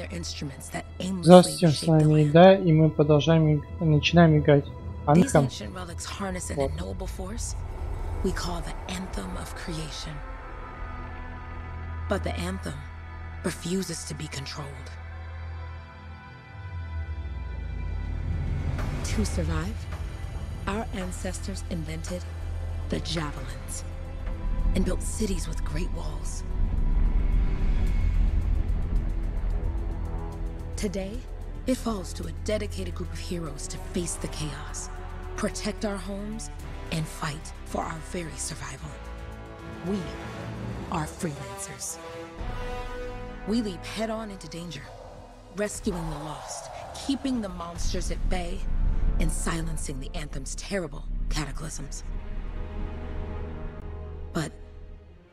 their instruments that aimlessly Здравствуйте, с shape the вами land. да, и мы продолжаем, начинаем играть. These Anthem. ancient relics harness an unknowable force we call the Anthem of creation. But the Anthem refuses to be controlled. To survive, our ancestors invented the javelins and built cities with great walls. Today, it falls to a dedicated group of heroes to face the chaos, protect our homes, and fight for our very survival. We are freelancers. We leap head-on into danger, rescuing the lost, keeping the monsters at bay, and silencing the Anthem's terrible cataclysms. But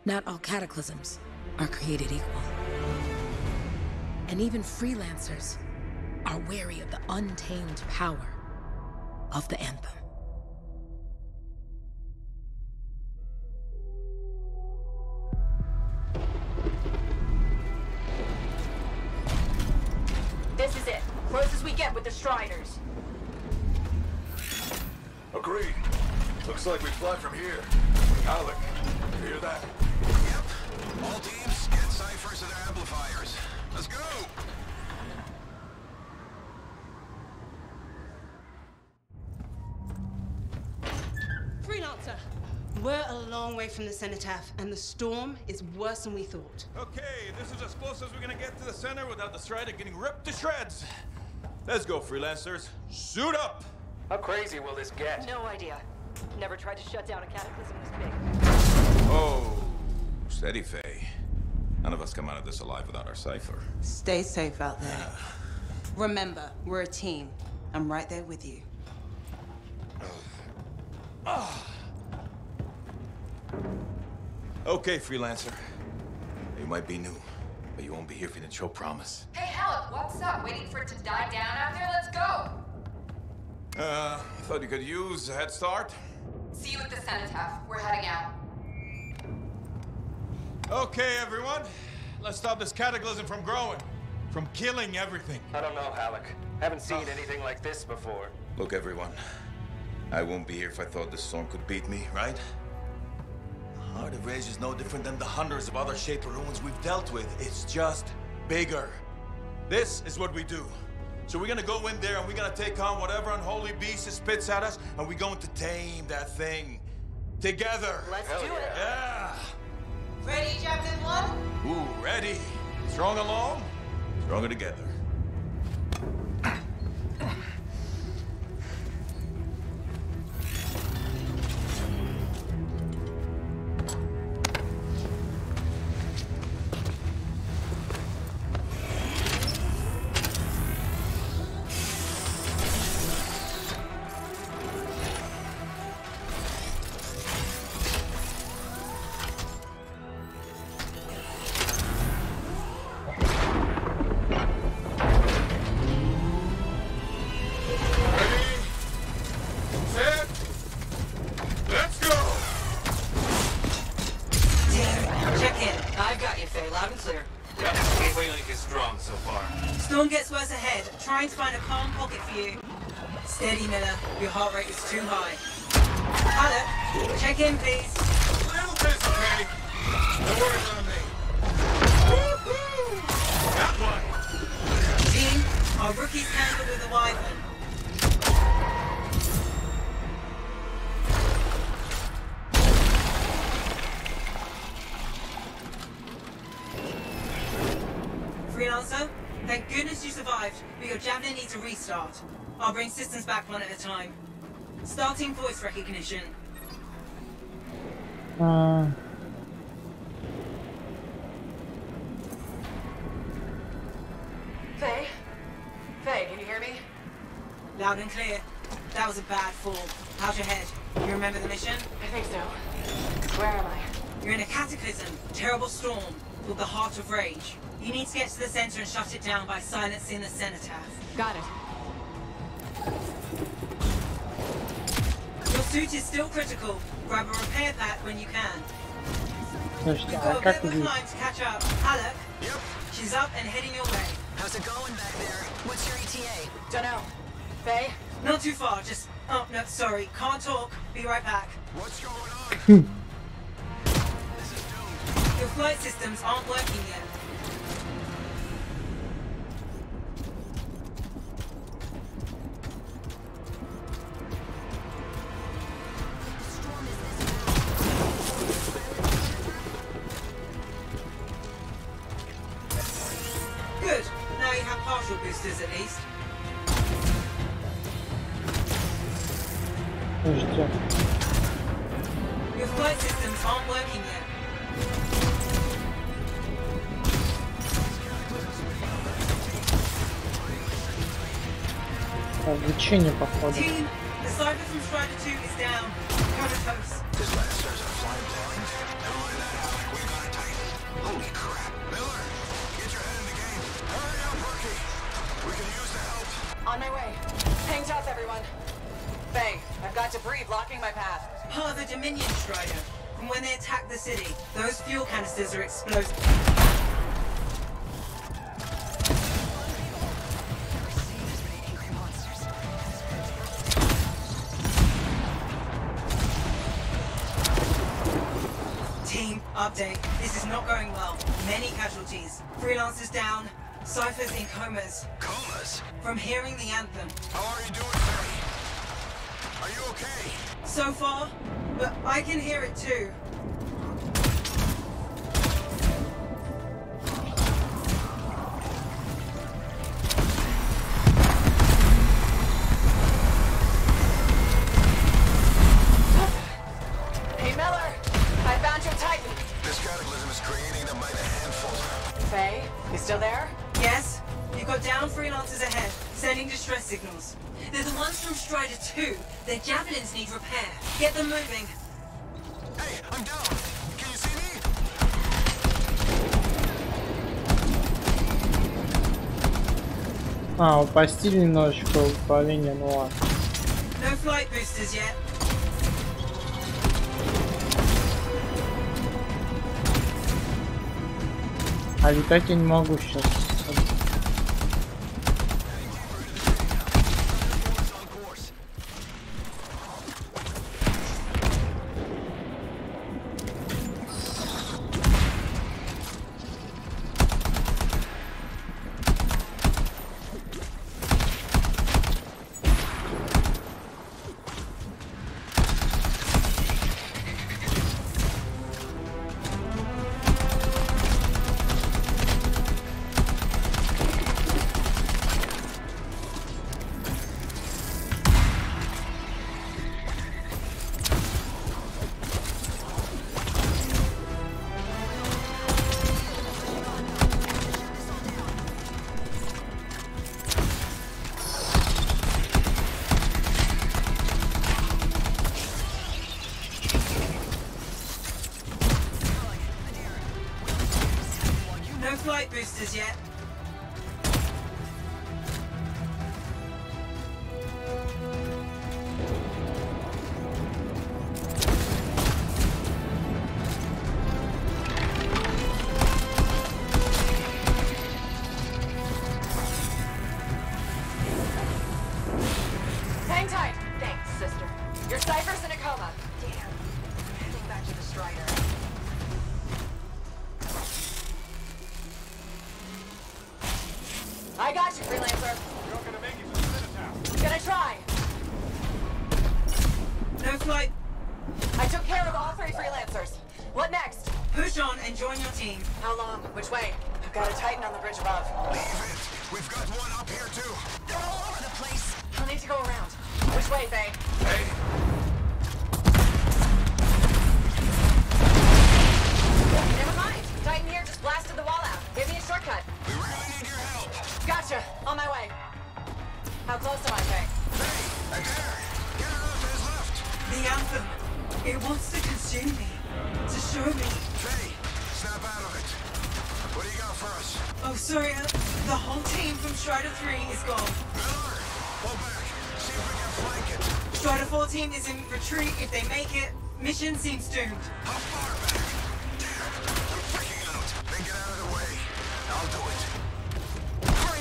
not all cataclysms are created equal. And even freelancers are wary of the untamed power of the Anthem. This is it. Close as we get with the Striders. Agreed. Looks like we fly from here. Alec, you hear that? Yep. All teams, get ciphers to their amplifiers. Let's go! Freelancer! We're a long way from the cenotaph, and the storm is worse than we thought. Okay, this is as close as we're gonna get to the center without the Strider getting ripped to shreds. Let's go, freelancers. Suit up! How crazy will this get? No idea. Never tried to shut down a cataclysm this big. Oh, steady, Faye. None of us come out of this alive without our cipher. Stay safe out there. Remember, we're a team. I'm right there with you. Okay, freelancer. You might be new, but you won't be here if you didn't show promise. Hey, Alec, what's up? Waiting for it to die down out there? Let's go! Thought you could use a head start. See you at the cenotaph. We're heading out. Okay, everyone. Let's stop this cataclysm from growing, from killing everything. I don't know, Alec. Haven't seen anything like this before. Look, everyone. I won't be here if I thought this storm could beat me, right? The Heart of Rage is no different than the hundreds of other shaped ruins we've dealt with. It's just bigger. This is what we do. So we're gonna go in there and we're gonna take on whatever unholy beast it spits at us, and we're going to tame that thing. Together. Let's do it. Yeah. Ready, Javelin 1? Ooh, ready. Strong alone, stronger together. Storm gets worse ahead. Trying to find a calm pocket for you. Steady, Miller. Your heart rate is too high. Alec, check in, please. A little busy, Penny. No worries on me. That one. Team, our rookies handled with a wyvern. Freelancer, thank goodness you survived, but your Javelin needs a restart. I'll bring systems back one at a time. Starting voice recognition. Faye? Faye, can you hear me? Loud and clear. That was a bad fall. How's your head? You remember the mission? I think so. Where am I? You're in a cataclysm, terrible storm, called the Heart of Rage. You need to get to the center and shut it down by silencing the cenotaph. Got it. Your suit is still critical. Grab a repair pack when you can. Слушайте, You've а got a как bit of a здесь? climb to catch up. Alec? Yep. She's up and heading your way. How's it going back there? What's your ETA? Dunno. Faye? Not too far, just... Oh, no, sorry. Can't talk. Be right back. What's going on? This is doomed. Your flight systems aren't working yet. Good. Now you have partial boosters at least. Ждем. Your flight systems aren't working yet. Облучение, походу. Team, the Cypher from Strider 2 is down. Comatose. This last there's a flying blind. Never mind that, Alec. We got it tight. Holy crap. Miller, get your head in the game. Hurry up, rookie. We can use the help. On my way. Hang tough, everyone. Faye, I've got debris blocking my path. Part of the Dominion Strider. From when they attacked the city, those fuel canisters are explosive. Team, update. This is not going well. Many casualties. Freelancers down. Cyphers in comas. Comas? From hearing the anthem. How are you doing, Faye? Are you okay? So far, but I can hear it too. Hey, Miller! I found your Titan! This cataclysm is creating them by the handful. Faye, you still there? Yes, you've got down freelancers ahead, sending distress signals. They're the ones from Strider 2. Their javelins need repair. Get them moving. Hey, I'm down. Can you see me? А, упустили немножечко управление, ну ладно. No flight boosters yet. А летать я не могу сейчас. No flight boosters yet. Hang tight! Thanks, sister. Your Cypher's in a coma. Damn. Heading back to the Strider. I got you, freelancer. You're not gonna make it to the Citatown. Gonna try. No flight. I took care of all 3 freelancers. What next? Push on and join your team. How long? Which way? I've got a Titan on the bridge above. Leave it. We've got one up here, too. They're all over the place. I'll need to go around. Which way, Faye? Hey, Never mind. Titan here just blasted the wall out. Give me a shortcut. we really need your help. Gotcha. On my way. How close am I, Faye? Hey, there. Get her out to his left. The anthem. It wants to consume me. To show me. Faye, snap out of it. What do you got for us? Oh, sorry. The whole team from Strider 3 is gone. Miller, pull back. See if we can flank it. Strider 4 team is in retreat. If they make it, mission seems doomed. How far back? Damn, I'm freaking out. Then get out of the way. I'll do it. Hurry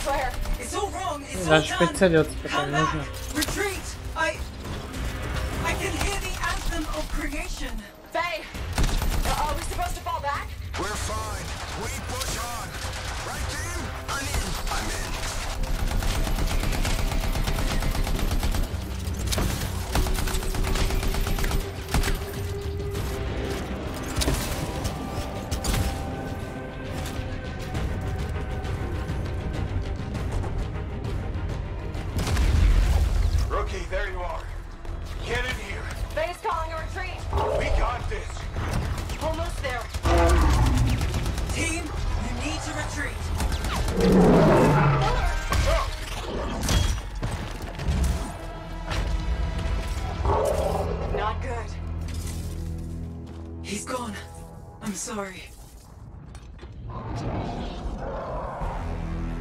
Claire. It's all wrong. It's all Даже done. прицелиться потом Come back. нужно. Retreat. I can hear the anthem of creation. Faye, are we supposed to fall back? We're fine. We push on. Right, team? I'm in. I'm in. Rookie, there you are. Get in here. Faye's calling a retreat. We got this. Almost there. Team, you need to retreat. Not good. He's gone. I'm sorry.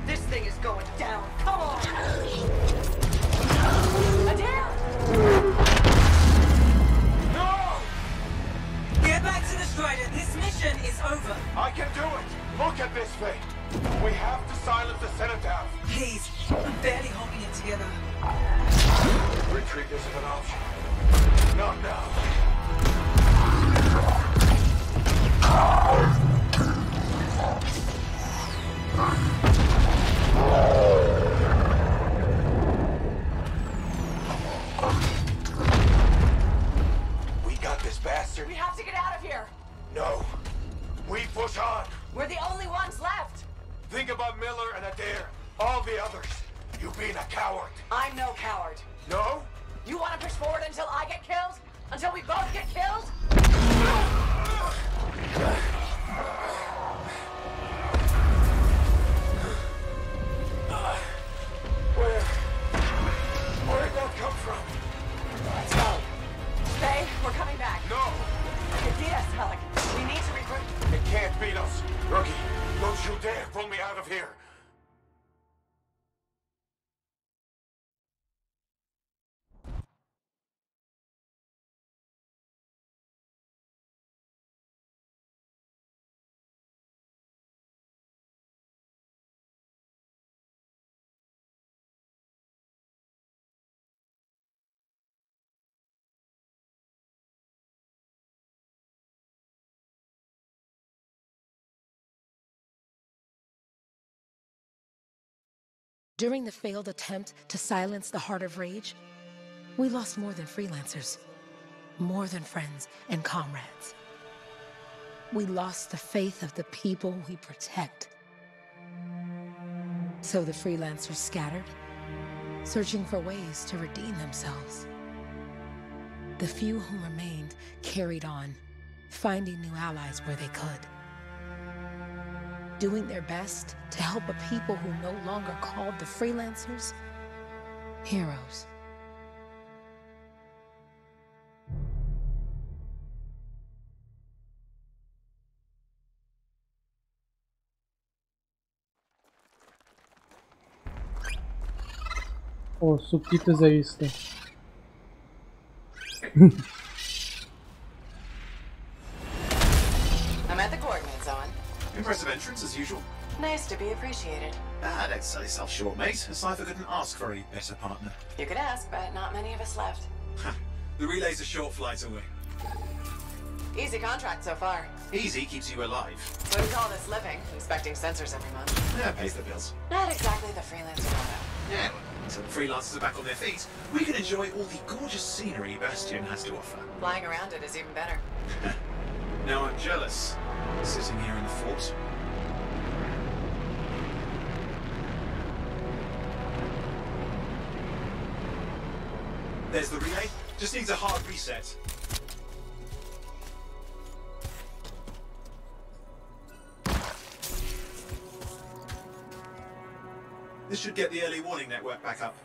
This thing is going down. Come on. Adair! No! Get back to the Strider. This mission is over. I can do it. Look at this thing. We have to silence the Cenotaph. Please, I'm barely holding it together. Retreat isn't an option. Not now. We got this bastard. We have to get out of here. No. We push on. We're the only ones left. Think about Miller and Adair. All the others. You being a coward. I'm no coward. No? You want to push forward until I get killed? Until we both get killed? Where'd that come from? Tell. Faye, we're coming back. No! You beat us, Alec. We need to regroup. It can't beat us. Rookie, don't you dare pull me out of here. During the failed attempt to silence the Heart of Rage, we lost more than freelancers, more than friends and comrades. We lost the faith of the people we protect. So the freelancers scattered, searching for ways to redeem themselves. The few who remained carried on, finding new allies where they could, doing their best to help a people who no longer called the freelancers heroes. О, субтитры зависли. I'm at the coordinate zone. Impressive entrance, as usual. Nice to be appreciated. Ah, don't sell yourself short, mate. A cipher couldn't ask for a better partner. You could ask, but not many of us left. The relay's a short flight away. Easy contract so far. Easy keeps you alive. Wouldn't call this living, inspecting sensors every month. Yeah, pays the bills. Not exactly the freelancer motto. Yeah, until the freelancers are back on their feet, we can enjoy all the gorgeous scenery Bastion has to offer. Flying around it is even better. Now I'm jealous, sitting here in the fort. There's the relay. Just needs a hard reset. This should get the early warning network back up.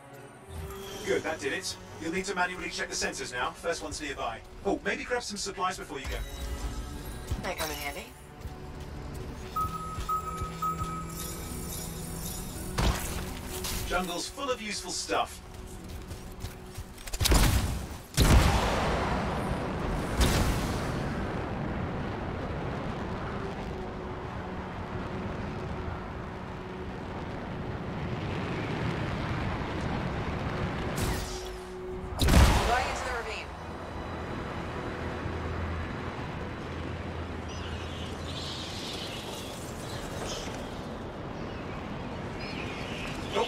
Good, that did it. You'll need to manually check the sensors now. First one's nearby. Oh, maybe grab some supplies before you go. Might come in handy. Jungle's full of useful stuff.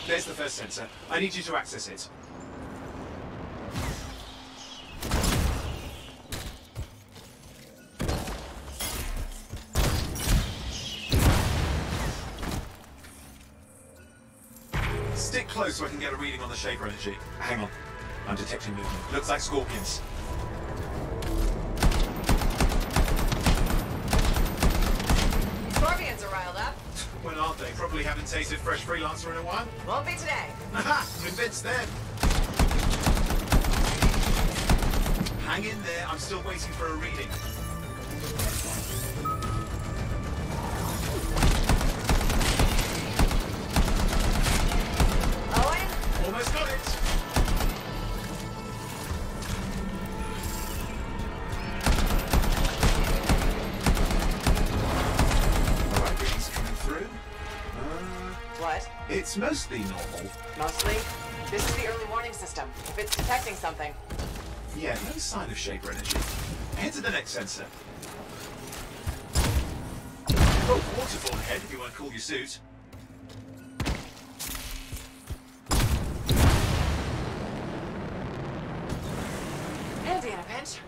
There's the first sensor. I need you to access it. Stick close so I can get a reading on the shaper energy. Hang on. I'm detecting movement. Looks like scorpions. Scorpions are riled up. Well, aren't they? Probably haven't tasted fresh freelancer in a while. Won't be today. Aha! Convinced them. Hang in there. I'm still waiting for a reading. Owen? Almost got it. Alright, readings coming through. What? It's mostly normal. Mostly? This is the early warning system. If it's detecting something. Yeah, no sign of shaper energy. Head to the next sensor. Oh, waterfall head if you want to cool your suit. Handy in a pinch.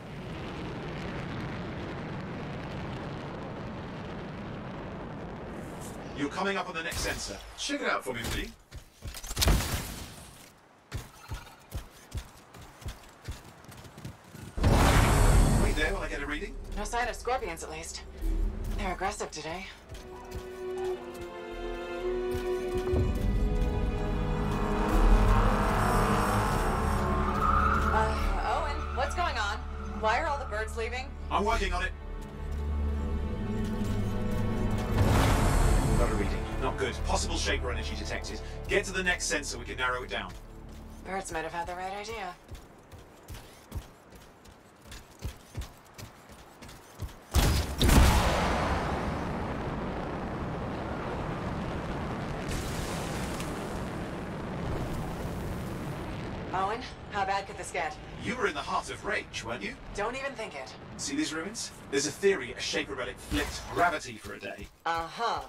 You're coming up on the next sensor. Check it out for me, will you? Wait there while I get a reading. No sign of scorpions, at least. They're aggressive today. Owen, what's going on? Why are all the birds leaving? I'm working on it. Got a reading. Not good. Possible shaper energy detected. Get to the next sensor, we can narrow it down. Birds might have had the right idea. Owen, how bad could this get? You were in the heart of rage, weren't you? Don't even think it. See these ruins? There's a theory a shaper relic flipped gravity for a day. Uh-huh.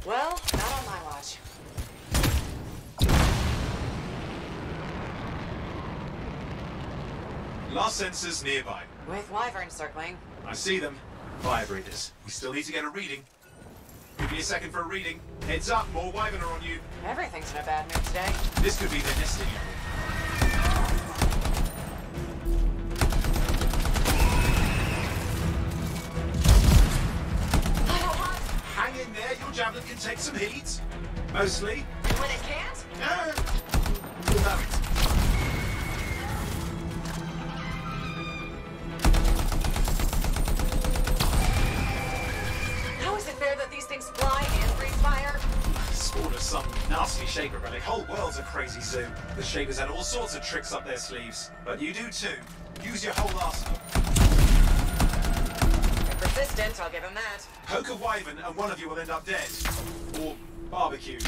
Well, not on my watch. Last sensor's nearby. With wyverns circling. I see them. Vibrators. We still need to get a reading. Give me a second for a reading. Heads up, more wyvern are on you. Everything's in a bad mood today. This could be their nesting area. Hang in there, your javelin can take some heat. Mostly. And when it can't? No. Without it. How is it fair that these things fly and breathe fire? Spawn of some nasty shaper relic. Whole world's a crazy zoo. The shapers had all sorts of tricks up their sleeves. But you do too. Use your whole arsenal. They're persistent, I'll give them that. Poke a wyvern and one of you will end up dead. Or barbecued.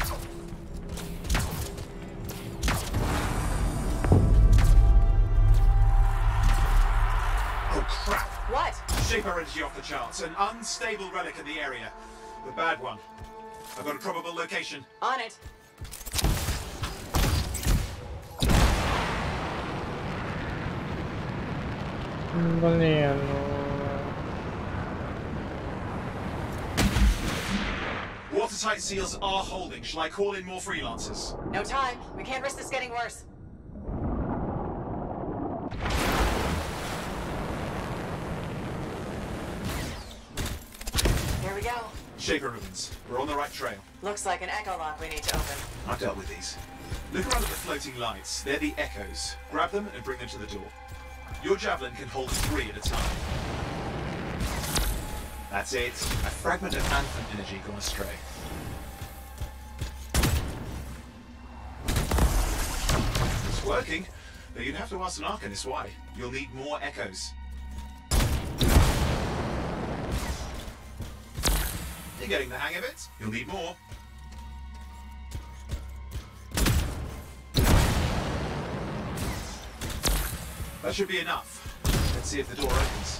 Oh crap! What? Shaper energy off the charts. An unstable relic in the area. The bad one. I've got a probable location. On it. Блин, ну... Watertight seals are holding. Shall I call in more freelancers? No time. We can't risk this getting worse. Here we go. Shaper ruins. We're on the right trail. Looks like an echo lock we need to open. I've dealt with these. Look around at the floating lights. They're the echoes. Grab them and bring them to the door. Your javelin can hold 3 at a time. That's it. A fragment of Anthem energy gone astray. It's working, but you'd have to ask an Arcanist why. You'll need more echoes. You're getting the hang of it. You'll need more. That should be enough. Let's see if the door opens.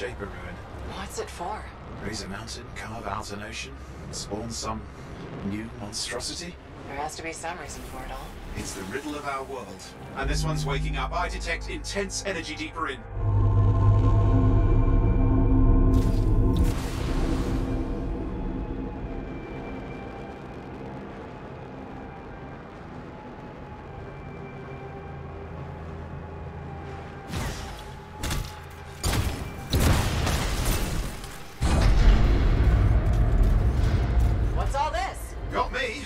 shaper ruin. What's it for? Raise a mountain, carve out an ocean, spawn some new monstrosity? There has to be some reason for it all. It's the riddle of our world. And this one's waking up. I detect intense energy deeper in. What's all this? Got me.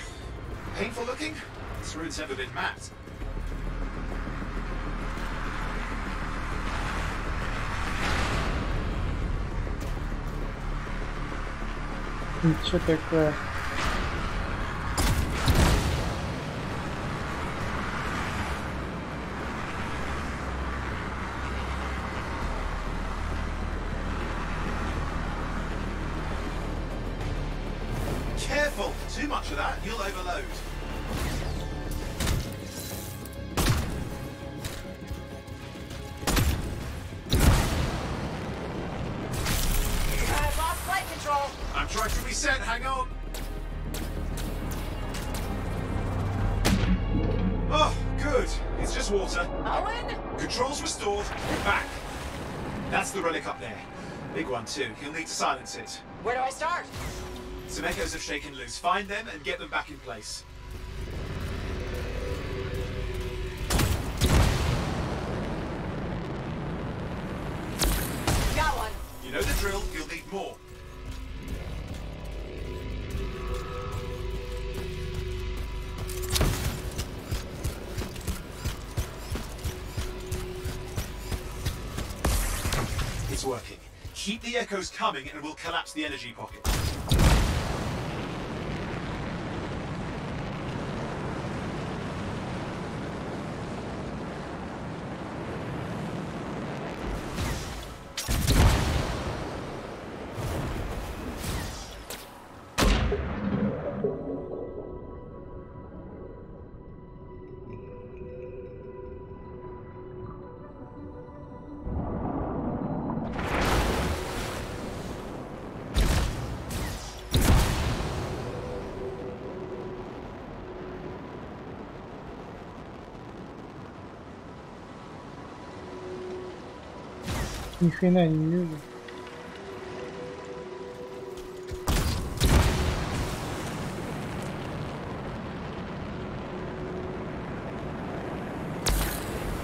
Painful looking? This rune's never been mapped. Что такое? Careful! Too much of that, you'll overload. I've lost flight control. I'm trying to reset, hang on. Oh, good. It's just water. Owen? Controls restored. We're back. That's the relic up there. Big one too. You'll need to silence it. Where do I start? Some echoes have shaken loose. Find them and get them back in place. Got one. You know the drill. You'll need more. It's working. Keep the echoes coming and we'll collapse the energy pocket. Ни хрена не вижу.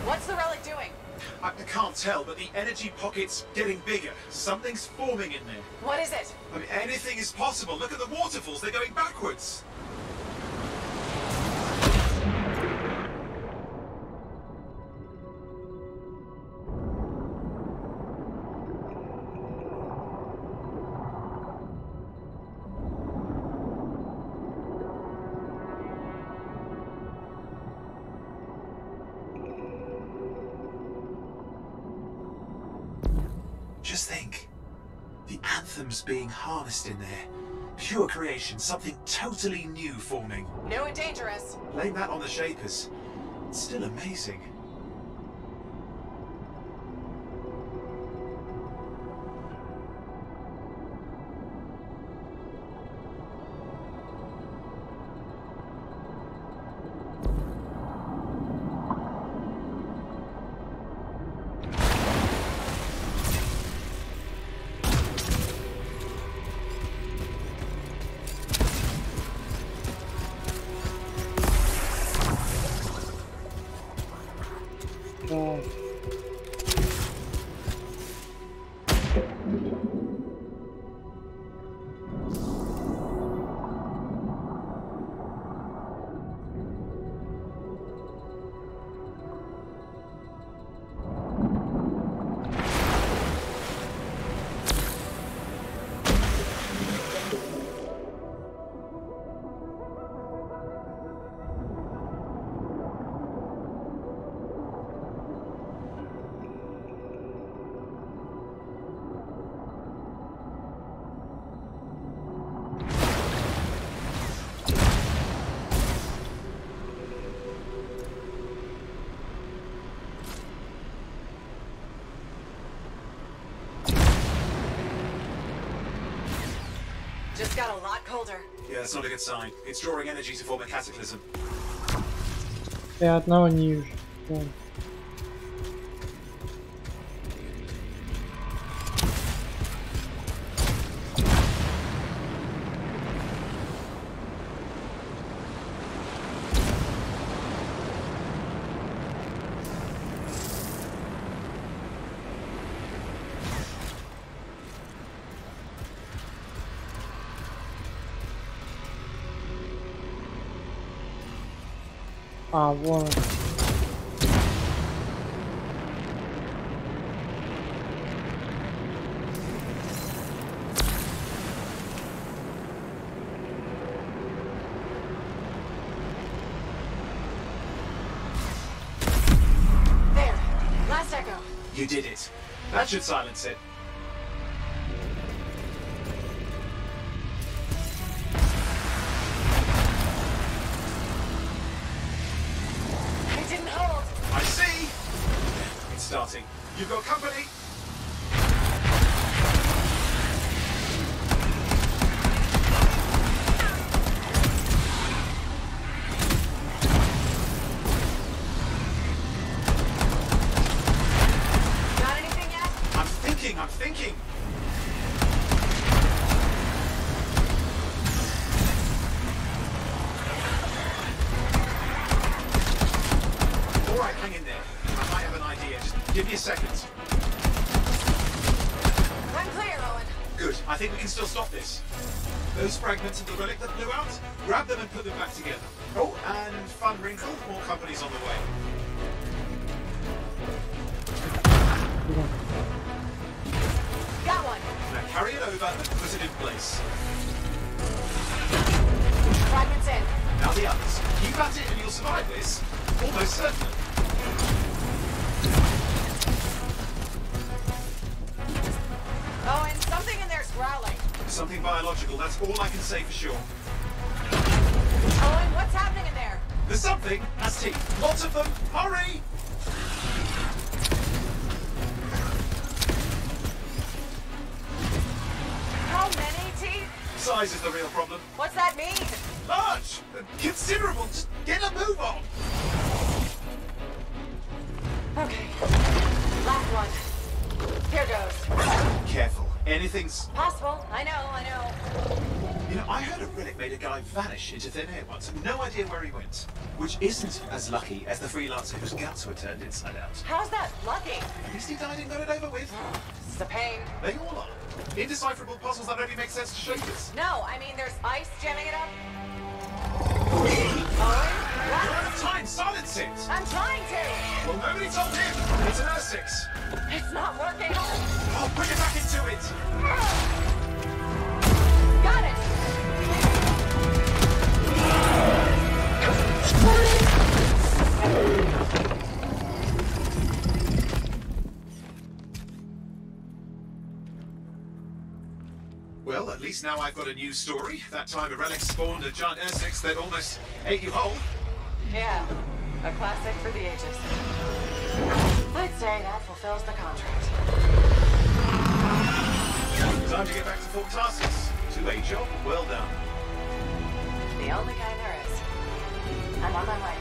What's the relic doing? I can't tell, but the energy pocket's getting bigger. Something's forming in there. What is it? I mean, anything is possible. Look at the waterfalls. They're going backwards. Just think. The Anthem's being harnessed in there. Pure creation, something totally new forming. New and dangerous. Blame that on the Shapers. It's still amazing. got a lot colder. Yeah, that's not a good sign. It's drawing energy to form a cataclysm. Я одного не вижу. Вон. А, вон он. There. Last echo. You did it. That should silence it. It didn't hold. I see. It's starting. You've got company. Got anything yet? I'm thinking. All right, hang in there. I might have an idea. Just give me a second. I'm clear, Owen. Good. I think we can still stop this. Those fragments of the relic that blew out, grab them and put them back together. Oh, and fun wrinkle, more companies on the way. Got one. Now carry it over and put it in place. Fragments in. Now the others. Keep at it and you'll survive this. Almost certainly. Owen, something in there's growling. Something biological, that's all I can say for sure. Owen, what's happening in there? There's something has teeth. Lots of them. Hurry! How many teeth? Size is the real problem. What's that mean? Large! Considerable! Just get a move on! Okay. Last one. Here goes. Careful. Anything's... Possible. I know. You know, I heard a relic made a guy vanish into thin air once. No idea where he went. Which isn't as lucky as the freelancer whose guts were turned inside out. How's that lucky? At least he died and got it over with. This is a pain. They all are. Indecipherable puzzles that only make sense to shapers. No, I mean there's ice jamming it up. Owen? You're What? out of time! Silence it! I'm trying to. Well, nobody told him! It's an R6! It's not working. I'll bring it back into it! Got it. Well, at least now I've got a new story. That time a relic spawned a giant R6 that almost ate you whole. Yeah, a classic for the ages. I'd say that fulfills the contract. Time to get back to full tasks. To a job well done. The only kind there is. I'm on my way.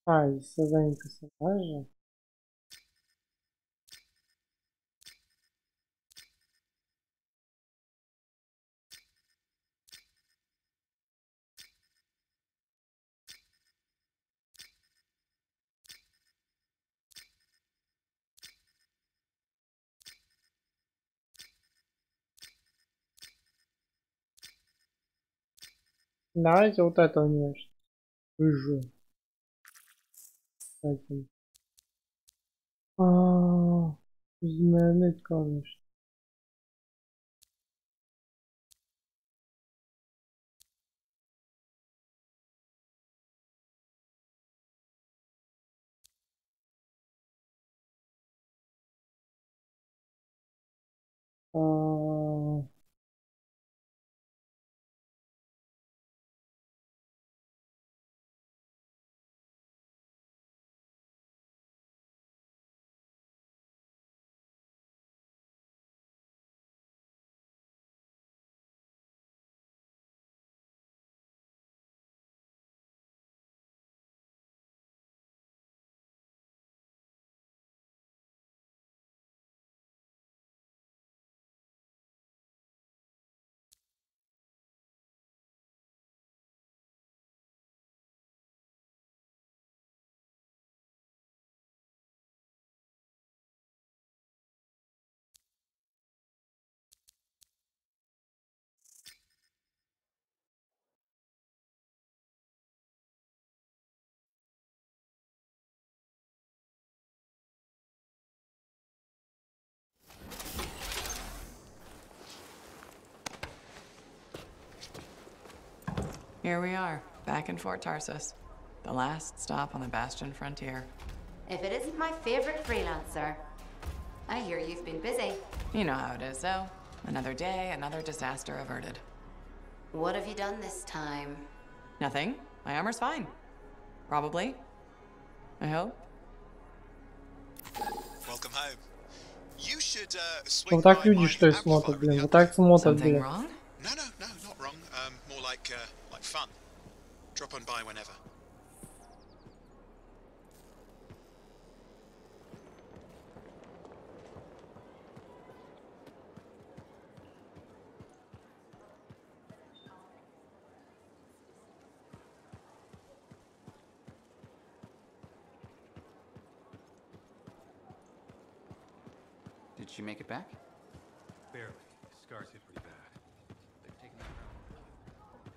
Здесь создание персонажа. Давайте вот это внешне. Выжу. Наверное, конечно. Here we are, back in Fort Tarsus. The last stop on the Bastion frontier. If it isn't my favorite freelancer. I hear you've been busy. You know how it is, though. Another day, another disaster averted. What have you done this time? Nothing. My armor's fine. Probably. I hope. Welcome home. You should swing Вот так by люди my что ли amplifier смотрят, in блин. the Вот other так смотрят, Something блин. wrong? No, not wrong. More like fun. Drop on by whenever. Did she make it back? Barely. Scars hit pretty bad. They're taking her out.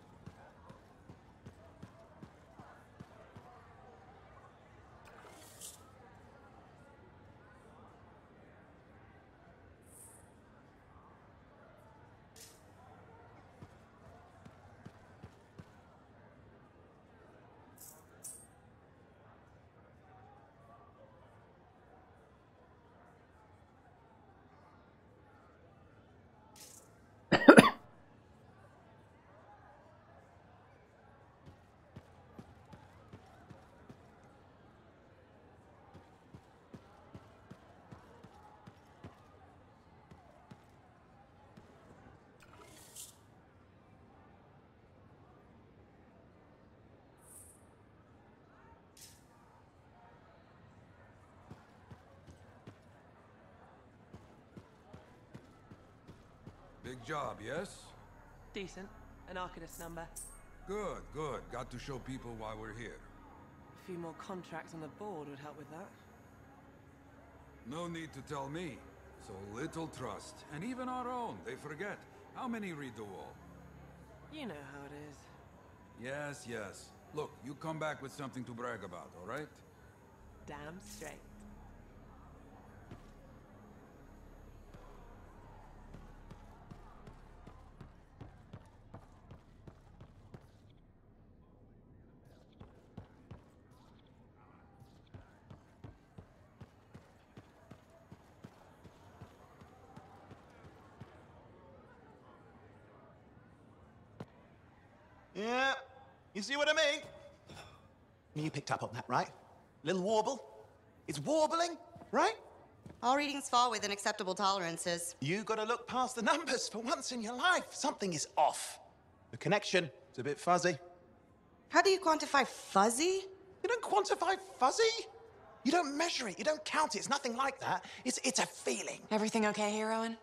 Big job, yes? Decent. An Arcanist number. Good, good. Got to show people why we're here. A few more contracts on the board would help with that. No need to tell me. So little trust. And even our own, they forget. How many read the wall? You know how it is. Yes, yes. Look, you come back with something to brag about, all right? Damn straight. Yeah, you see what I mean? You picked up on that, right? Little warble? It's warbling, right? All readings fall within acceptable tolerances. You gotta look past the numbers for once in your life. Something is off. The connection is a bit fuzzy. How do you quantify fuzzy? You don't quantify fuzzy? You don't measure it, you don't count it, it's nothing like that. It's a feeling. Everything okay here, Owen?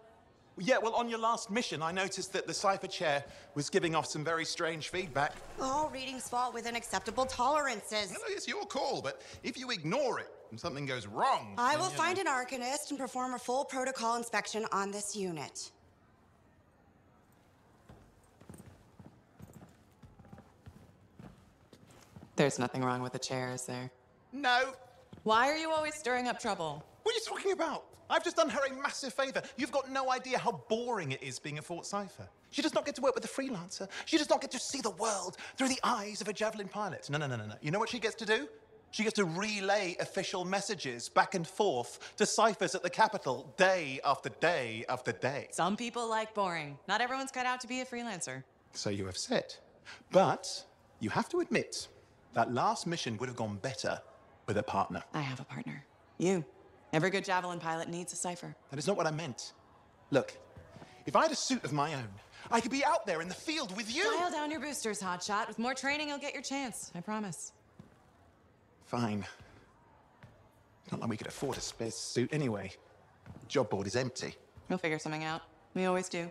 Yeah, well, on your last mission, I noticed that the cipher chair was giving off some very strange feedback. All readings fall within acceptable tolerances. No, it's your call, but if you ignore it and something goes wrong... I will find an arcanist and perform a full protocol inspection on this unit. There's nothing wrong with the chair, is there? No. Why are you always stirring up trouble? What are you talking about? I've just done her a massive favor. You've got no idea how boring it is being a Fort Cipher. She does not get to work with a freelancer. She does not get to see the world through the eyes of a Javelin pilot. No. You know what she gets to do? She gets to relay official messages back and forth to ciphers at the Capitol day after day after day. Some people like boring. Not everyone's cut out to be a freelancer. So you have said. But you have to admit, that last mission would have gone better with a partner. I have a partner. You. Every good Javelin pilot needs a cipher. That is not what I meant. Look, if I had a suit of my own, I could be out there in the field with you. Dial down your boosters, hotshot. With more training, you'll get your chance. I promise. Fine. Not like we could afford a spare suit anyway. The job board is empty. We'll figure something out. We always do.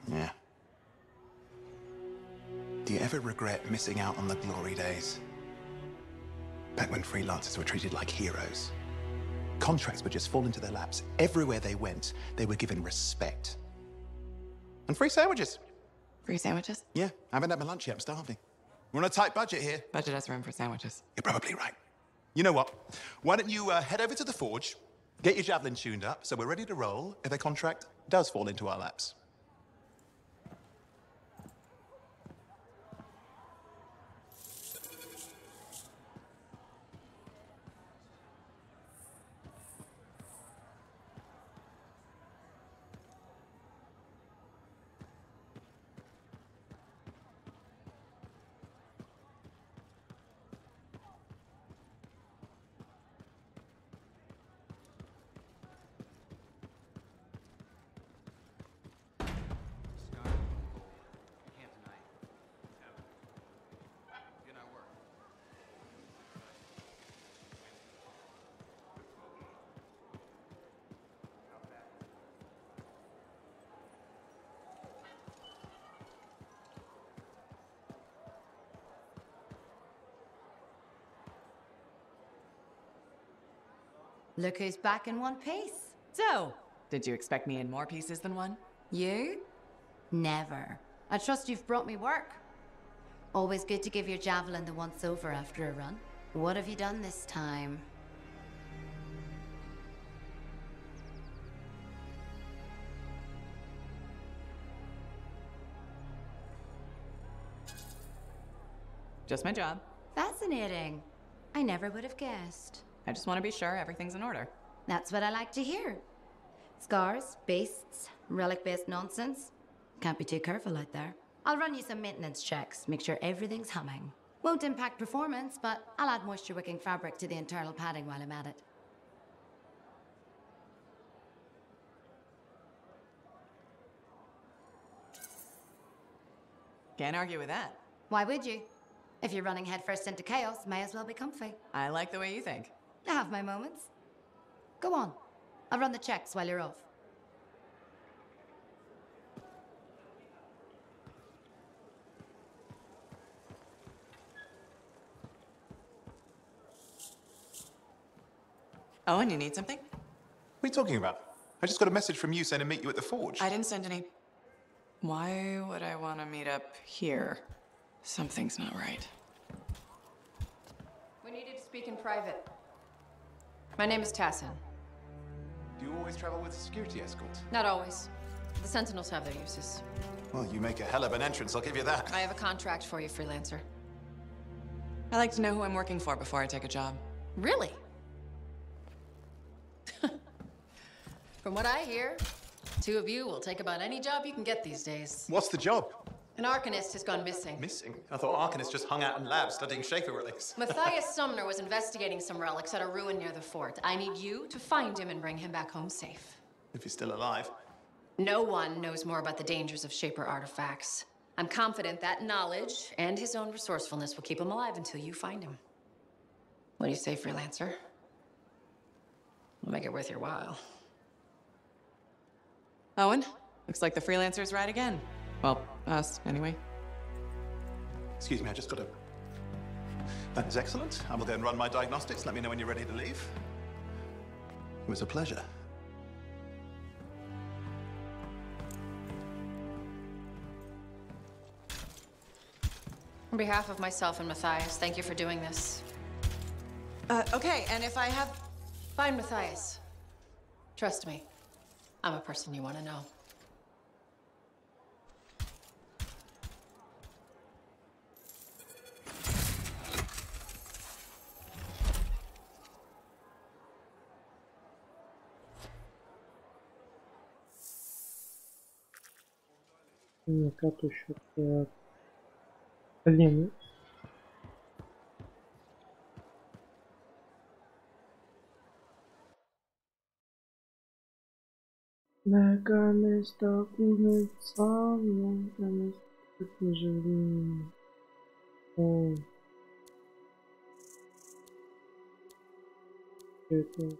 Yeah. Do you ever regret missing out on the glory days? Back when freelancers were treated like heroes. Contracts would just fall into their laps. Everywhere they went, they were given respect. And free sandwiches. Free sandwiches? Yeah, I haven't had my lunch yet. I'm starving. We're on a tight budget here. Budget has room for sandwiches. You're probably right. You know what? Why don't you head over to the forge, get your Javelin tuned up, so we're ready to roll if a contract does fall into our laps. Look who's back in one piece. So, did you expect me in more pieces than one? You? Never. I trust you've brought me work. Always good to give your Javelin the once-over after a run. What have you done this time? Just my job. Fascinating. I never would have guessed. I just want to be sure everything's in order. That's what I like to hear. Scars, beasts, relic-based nonsense. Can't be too careful out there. I'll run you some maintenance checks, make sure everything's humming. Won't impact performance, but I'll add moisture-wicking fabric to the internal padding while I'm at it. Can't argue with that. Why would you? If you're running headfirst into chaos, may as well be comfy. I like the way you think. I have my moments. Go on. I'll run the checks while you're off. Oh, and you need something? What are you talking about? I just got a message from you saying to meet you at the forge. I didn't send any. Why would I want to meet up here? Something's not right. We needed to speak in private. My name is Tassin. Do you always travel with a security escort? Not always. The Sentinels have their uses. Well, you make a hell of an entrance, I'll give you that. I have a contract for you, freelancer. I like to know who I'm working for before I take a job. Really? From what I hear, two of you will take about any job you can get these days. What's the job? An Arcanist has gone missing. Missing? I thought Arcanists just hung out in labs studying Schaefer relics. Matthias Sumner was investigating some relics at a ruin near the fort. I need you to find him and bring him back home safe. If he's still alive. No one knows more about the dangers of Shaper artifacts. I'm confident that knowledge and his own resourcefulness will keep him alive until you find him. What do you say, freelancer? We'll make it worth your while. Owen, looks like the freelancer's right again. Well, us, anyway. Excuse me, I just got to... That is excellent. I will go and run my diagnostics. Let me know when you're ready to leave. It was a pleasure. On behalf of myself and Matthias, thank you for doing this. Okay, and if I have... Fine, Matthias. Trust me, I'm a person you want to know. Катушек. Блин. Наконец-то кузнец сам, наконец-то не живи. Ой. Это...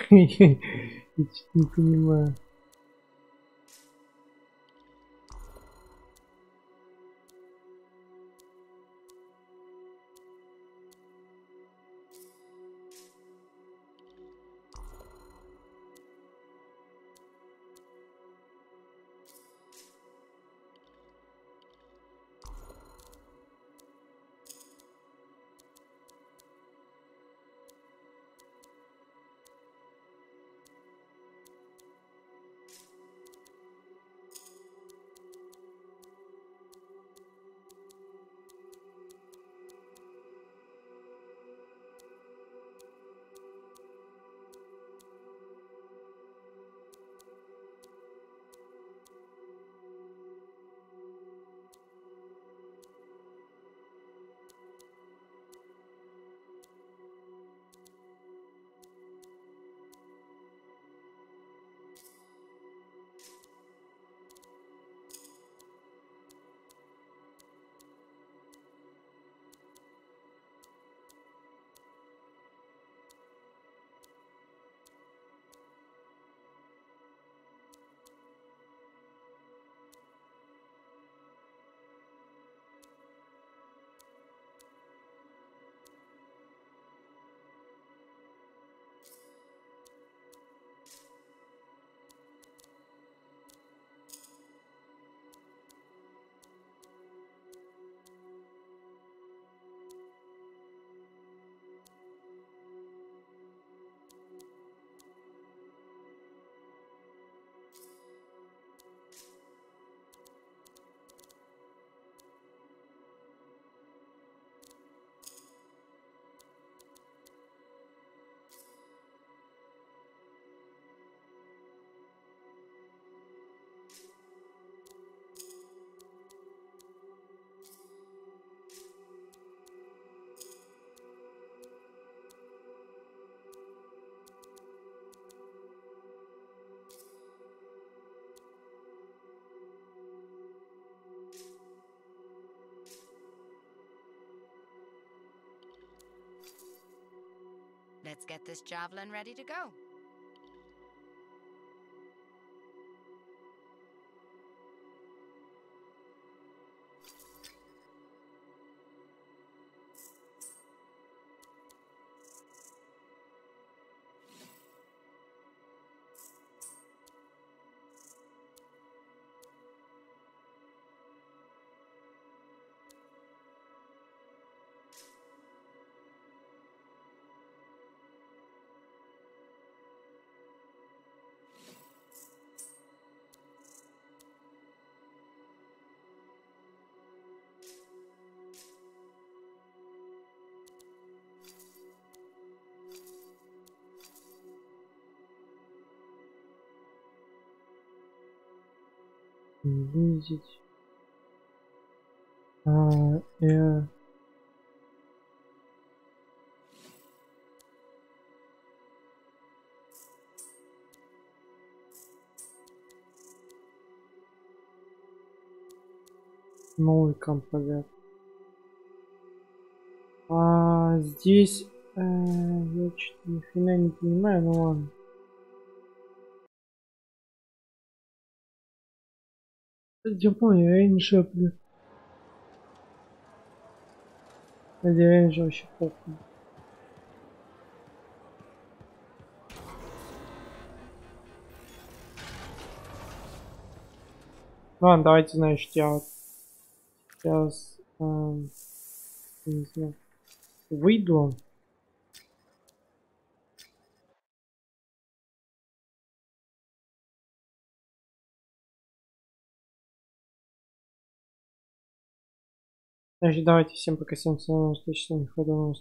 Я чуть не понимаю. Let's get this javelin ready to go. Видеть. Новый комплект. Здесь я что-то ни хрена не понимаю, ну ладно. Я понял, я не шеплю. Я же вообще похуй. Ладно, давайте, значит, я вот сейчас не знаю, выйду. Значит, давайте всем пока, всем всего, что не ходу,